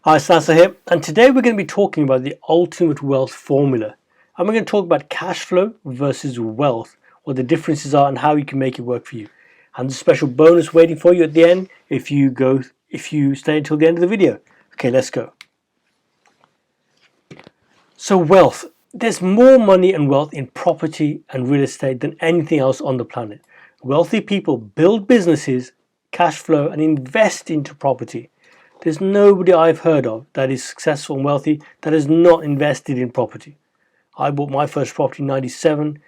Hi, it's Nasser here, and today we're going to be talking about the ultimate wealth formula. And we're going to talk about cash flow versus wealth, what the differences are and how you can make it work for you. And there's a special bonus waiting for you at the end if you stay until the end of the video. Okay, let's go. So wealth. There's more money and wealth in property and real estate than anything else on the planet. Wealthy people build businesses, cash flow, and invest into property. There's nobody I've heard of that is successful and wealthy that has not invested in property. I bought my first property in '97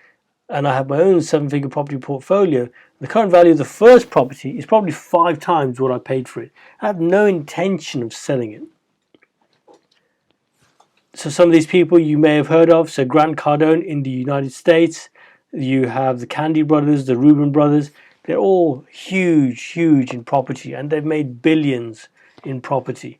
and I have my own 7-figure property portfolio. The current value of the first property is probably 5 times what I paid for it. I have no intention of selling it. So some of these people you may have heard of. So Grant Cardone in the United States. You have the Candy brothers, the Reuben brothers. They're all huge in property and they've made billions in property.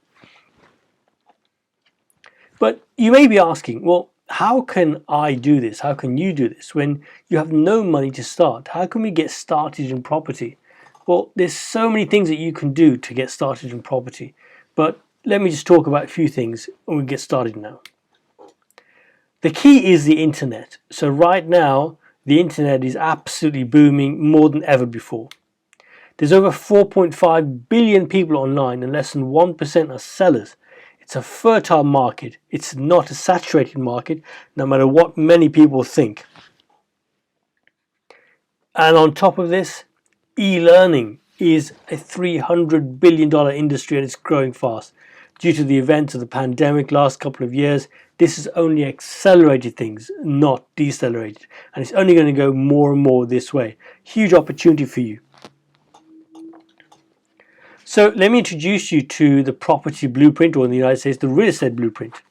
But you may be asking, well, how can I do this? How can you do this when you have no money to start? How can we get started in property? Well, there's so many things that you can do to get started in property. But let me just talk about a few things and we get started now. The key is the internet. So right now, the internet is absolutely booming more than ever before. There's over 4.5 billion people online and less than 1% are sellers. It's a fertile market. It's not a saturated market, no matter what many people think. And on top of this, e-learning is a $300 billion industry and it's growing fast. Due to the events of the pandemic last couple of years, this has only accelerated things, not decelerated. And it's only going to go more and more this way. Huge opportunity for you. So let me introduce you to the property blueprint, or in the United States, the real estate blueprint.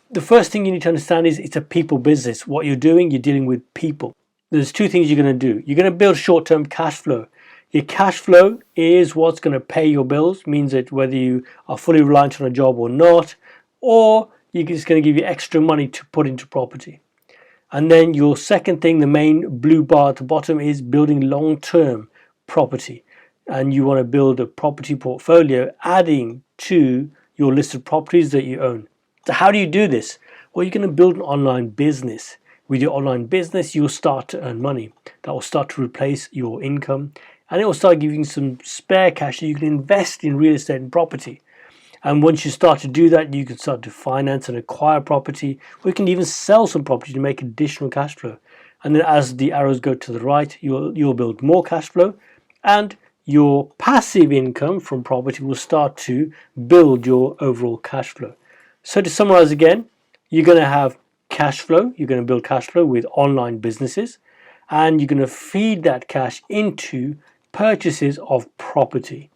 The first thing you need to understand is it's a people business. What you're doing, you're dealing with people. There's 2 things you're going to do. You're going to build short-term cash flow. Your cash flow is what's going to pay your bills, means that whether you are fully reliant on a job or not, or it's going to give you extra money to put into property. And then your second thing, the main blue bar at the bottom, is building long-term property. And you want to build a property portfolio adding to your list of properties that you own. So how do you do this? Well, you're going to build an online business. With your online business, you'll start to earn money. That will start to replace your income and it will start giving you some spare cash that you can invest in real estate and property. And once you start to do that, you can start to finance and acquire property, or you can even sell some property to make additional cash flow. And then as the arrows go to the right, you'll build more cash flow and your passive income from property will start to build your overall cash flow. So to summarize again, you're going to have cash flow. You're going to build cash flow with online businesses, and you're going to feed that cash into purchases of property.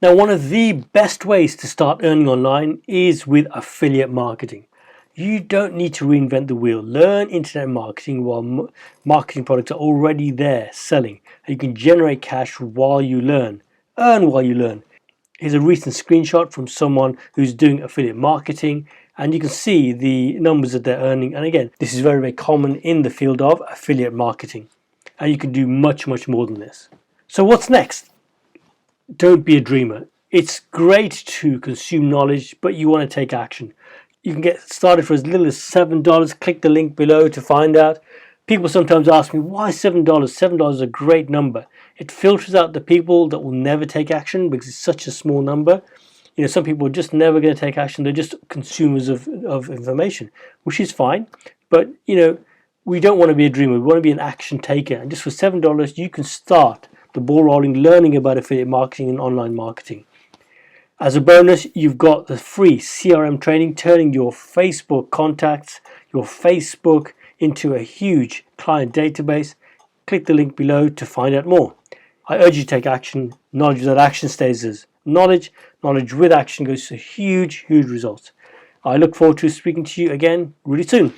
Now, one of the best ways to start earning online is with affiliate marketing. You don't need to reinvent the wheel. Learn internet marketing while marketing products are already there selling. You can generate cash while you learn. Earn while you learn. Here's a recent screenshot from someone who's doing affiliate marketing, and you can see the numbers that they're earning. And again, this is very common in the field of affiliate marketing. And you can do much more than this. So what's next? Don't be a dreamer. It's great to consume knowledge, but you want to take action. You can get started for as little as $7. Click the link below to find out. People sometimes ask me, why $7? $7 is a great number. It filters out the people that will never take action because it's such a small number. You know, some people are just never going to take action. They're just consumers of information, which is fine. But, you know, we don't want to be a dreamer. We want to be an action taker. And just for $7, you can start the ball rolling, learning about affiliate marketing and online marketing. As a bonus, you've got the free CRM training, turning your Facebook contacts, your Facebook into a huge client database. Click the link below to find out more. I urge you to take action. Knowledge without action stays as knowledge. Knowledge with action goes to huge results. I look forward to speaking to you again really soon.